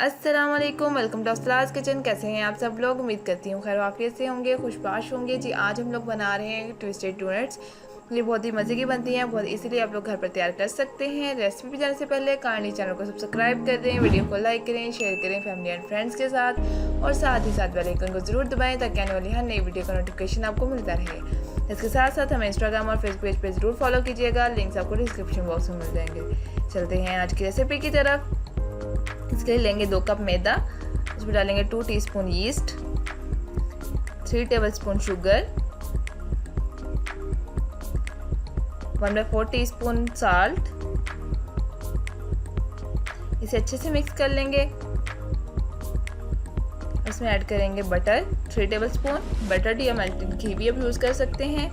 अस्सलाम वालेकुम, welcome to अफसलाज़ kitchen. कैसे हैं आप सब लोग? उम्मीद करती हूँ खैर आफियत से होंगे, खुशबाश होंगे। जी आज हम लोग बना रहे हैं ट्विस्टेड डोनट्स। ये बहुत ही मज़े की बनती हैं, बहुत इसीलिए आप लोग घर पर तैयार कर सकते हैं। रेसिपी पे जाने से पहले काइंडली चैनल को सब्सक्राइब कर दें, वीडियो को लाइक करें, शेयर करें फैमिली एंड फ्रेंड्स के साथ, और साथ ही साथ बेल आइकन को ज़रूर दबाएँ ताकि आने वाली हर नई वीडियो का नोटिफिकेशन आपको मिलता रहे। इसके साथ साथ हमें इंस्टाग्राम और फेसबुक पेज पर ज़रूर फॉलो कीजिएगा, लिंक्स आपको डिस्क्रिप्शन बॉक्स में मिल जाएंगे। चलते हैं आज की रेसिपी की तरफ। इसके लिए लेंगे 2 कप मैदा, इसमें डालेंगे 2 teaspoon yeast, 3 tablespoon sugar, 1/4 teaspoon salt. इसे अच्छे से मिक्स कर लेंगे। इसमें ऐड करेंगे बटर 3 टेबलस्पून, बटर या मेल्टेड घी भी आप यूज़ कर सकते हैं,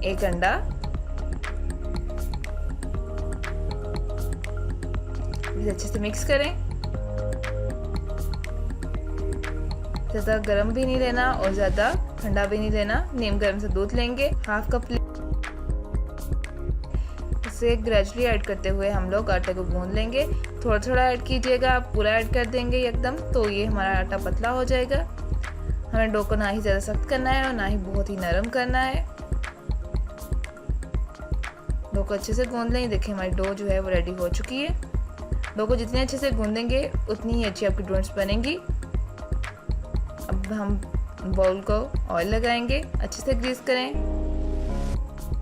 1 अंडा, इसे अच्छे से मिक्स करें। ज़्यादा गर्म भी नहीं लेना और ज़्यादा ठंडा भी नहीं लेना। नीम गर्म से दूध लेंगे, 1/2 कप। इसे ग्रेजुअली ऐड करते हुए हम लोग आटे को गूंद लेंगे। थोड़ा थोड़ा ऐड कीजिएगा, आप पूरा ऐड कर देंगे एकदम तो ये हमारा आटा पतला हो जाएगा। हमें डो को ना ही ज़्यादा सख्त करना है और ना ही बहुत ही नरम करना है। डो को अच्छे से गूंद लें। देखिए हमारी डो जो है वो रेडी हो चुकी है। डो को जितने अच्छे से गूंदेंगे उतनी ही अच्छी आपकी डोनट्स बनेंगी। अब हम बाउल को ऑयल लगाएंगे, अच्छे से ग्रीस करें।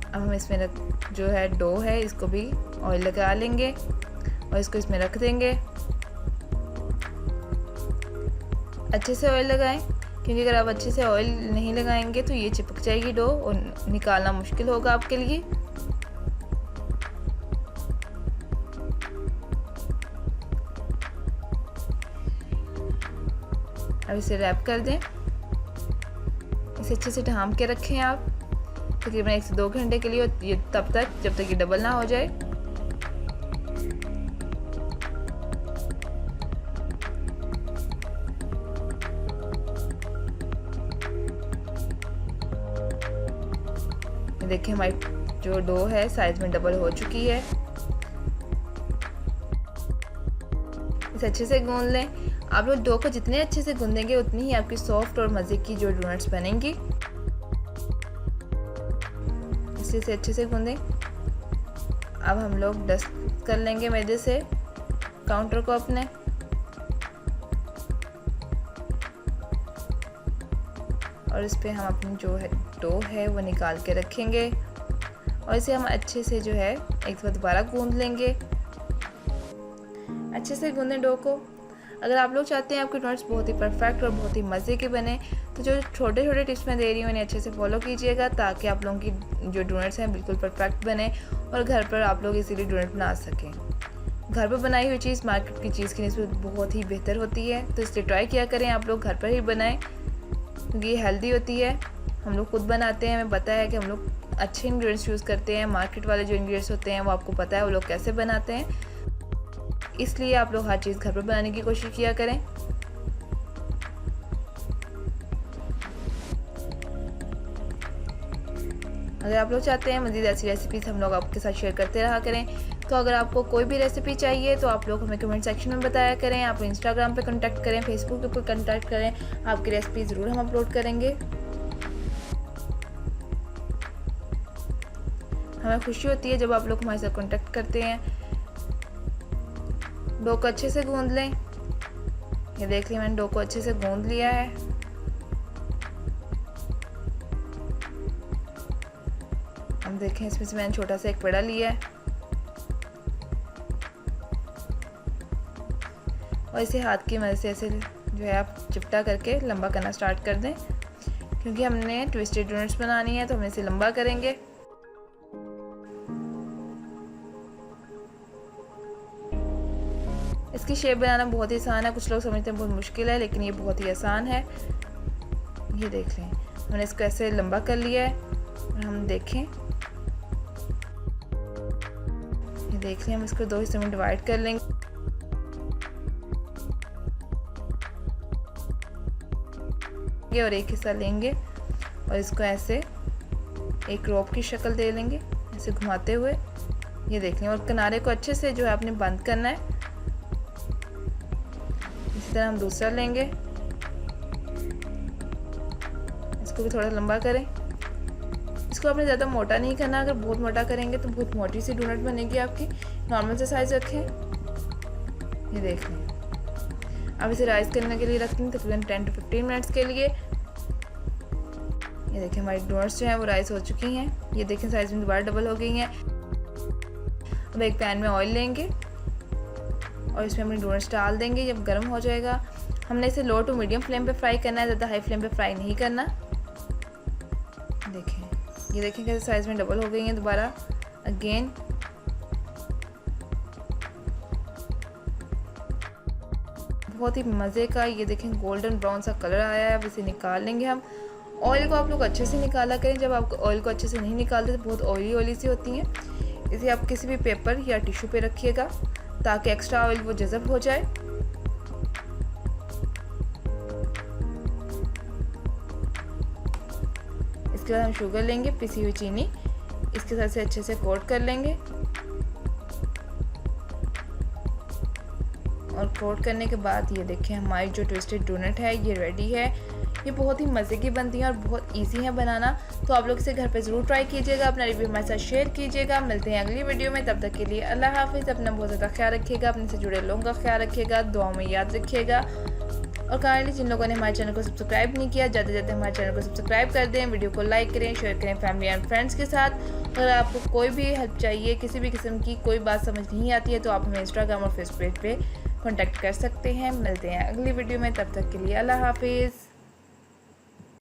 अब हम इसमें जो है डो है इसको भी ऑयल लगा लेंगे और इसको इसमें रख देंगे। अच्छे से ऑयल लगाएं, क्योंकि अगर आप अच्छे से ऑयल नहीं लगाएंगे तो ये चिपक जाएगी डो और निकालना मुश्किल होगा आपके लिए। अब इसे रैप कर दें। इसे अच्छे से ढांप के रखें आप तकरीबन 1 से 2 घंटे के लिए, ये तब तक जब तक ये डबल ना हो जाए। देखिए हमारी जो डो है साइज में डबल हो चुकी है। इसे अच्छे से गूंद लें। आप लोग डो को जितने अच्छे से गूंदेंगे उतनी ही आपकी सॉफ्ट और मज़े की जो डोनट्स बनेंगी। इसे अच्छे से गूंदें। अब हम लोग डस्ट कर लेंगे मैदे से काउंटर को अपने। और इस पे हम अपनी जो है डो है वो निकाल के रखेंगे और इसे हम अच्छे से जो है एक बार दोबारा गूंद लेंगे। अच्छे से गूंदें डो को। अगर आप लोग चाहते हैं आपके डोनट्स बहुत ही परफेक्ट और बहुत ही मज़े के बने तो जो छोटे छोटे टिप्स मैं दे रही हूँ इन्हें अच्छे से फॉलो कीजिएगा ताकि आप लोगों की जो डोनट्स हैं बिल्कुल परफेक्ट बने और घर पर आप लोग इसीलिए डोनट बना सकें। घर पर बनाई हुई चीज़ मार्केट की चीज़ की निस्बत बहुत ही बेहतर होती है, तो इसलिए ट्राई किया करें आप लोग घर पर ही बनाएं क्योंकि ये हेल्दी होती है। हम लोग खुद बनाते हैं, हमें पता है कि हम लोग अच्छे इंग्रेडिएंट्स यूज़ करते हैं। मार्केट वाले जो इंग्रेडिएंट्स होते हैं वो आपको पता है वो लोग कैसे बनाते हैं, इसलिए आप लोग हर चीज़ घर पर बनाने की कोशिश किया करें। अगर आप लोग चाहते हैं मज़ीद ऐसी रेसिपीज़ हम लोग आपके साथ शेयर करते रहा करें, तो अगर आपको कोई भी रेसिपी चाहिए तो आप लोग हमें कमेंट सेक्शन में बताया करें। आप इंस्टाग्राम पे कांटेक्ट करें, फेसबुक पे कांटेक्ट करें, आपकी रेसिपी ज़रूर हम अपलोड करेंगे। हमें खुशी होती है जब आप लोग हमारे साथ कांटेक्ट करते हैं। डो को अच्छे से गूंद लें। ये देख लिया मैंने डो को अच्छे से गूंद लिया है। अब देखें इसमें से मैंने छोटा सा एक पेड़ा लिया है और इसे हाथ की मदद से ऐसे जो है आप चिपटा करके लंबा करना स्टार्ट कर दें, क्योंकि हमने ट्विस्टेड डोनट्स बनानी है तो हम इसे लंबा करेंगे। इसकी शेप बनाना बहुत ही आसान है, कुछ लोग समझते हैं बहुत मुश्किल है, लेकिन ये बहुत ही आसान है। ये देख लें मैंने इसको ऐसे लंबा कर लिया है और हम देखें, ये देख लें हम इसको 2 हिस्सों में डिवाइड कर लेंगे। और एक हिस्सा लेंगे और इसको ऐसे एक रोप की शक्ल दे लेंगे ऐसे घुमाते हुए। ये देख लें और किनारे को अच्छे से जो है आपने बंद करना है। तरह हम दूसरा लेंगे, इसको भी थोड़ा लंबा करें। इसको आपने ज़्यादा मोटा नहीं करना, अगर बहुत मोटा करेंगे तो बहुत मोटी सी डोनट बनेगी आपकी। नॉर्मल से साइज़ रखें, ये देख लें। अब इसे राइस करने के लिए रखती हूँ तकरीबन 10 to 15 मिनट्स के लिए। ये देखें हमारी डोनट्स जो हैं वो राइस हो चुकी हैं। ये देखें साइज़ में दोबारा डबल हो गई हैं। अब एक पैन में ऑयल लेंगे और इसमें अपनी डोनट्स डाल देंगे। जब गर्म हो जाएगा हमने इसे लो टू मीडियम फ्लेम पे फ्राई करना है, ज़्यादा हाई फ्लेम पे फ्राई नहीं करना। देखें, ये देखें कैसे साइज़ में डबल हो गई हैं दोबारा अगेन। बहुत ही मज़े का ये देखें गोल्डन ब्राउन सा कलर आया है। अब इसे निकाल लेंगे हम। ऑयल को आप लोग अच्छे से निकाला करें, जब आप ऑयल को अच्छे से नहीं निकालते तो बहुत ऑयली सी होती हैं। इसे आप किसी भी पेपर या टिश्यू पे रखिएगा ताकि एक्स्ट्रा ऑयल वो जज़ब हो जाए। इसके बाद हम शुगर लेंगे, पिसी हुई चीनी, इसके साथ से अच्छे से कोट कर लेंगे। और कोट करने के बाद ये देखें हमारी जो ट्विस्टेड डोनट है ये रेडी है। ये बहुत ही मज़े की बनती हैं और बहुत इजी है बनाना, तो आप लोग इसे घर पे ज़रूर ट्राई कीजिएगा। अपना रिव्यू हमारे साथ शेयर कीजिएगा। मिलते हैं अगली वीडियो में, तब तक के लिए अल्लाह हाफिज़। अपना बहुत ज़्यादा ख्याल रखिएगा, अपने से जुड़े लोगों का ख्याल रखिएगा, दुआ में याद रखिएगा। और काइंडली जिन लोगों ने हमारे चैनल को सब्सक्राइब नहीं किया, जाते जाते हमारे चैनल को सब्सक्राइब कर दें, वीडियो को लाइक करें, शेयर करें फैमिली एंड फ्रेंड्स के साथ। अगर आपको कोई भी हेल्प चाहिए, किसी भी किस्म की कोई बात समझ नहीं आती है तो आप हमें इंस्टाग्राम और फेसबुक पे कॉन्टैक्ट कर सकते हैं। मिलते हैं अगली वीडियो में, तब तक के लिए अल्लाह हाफिज़।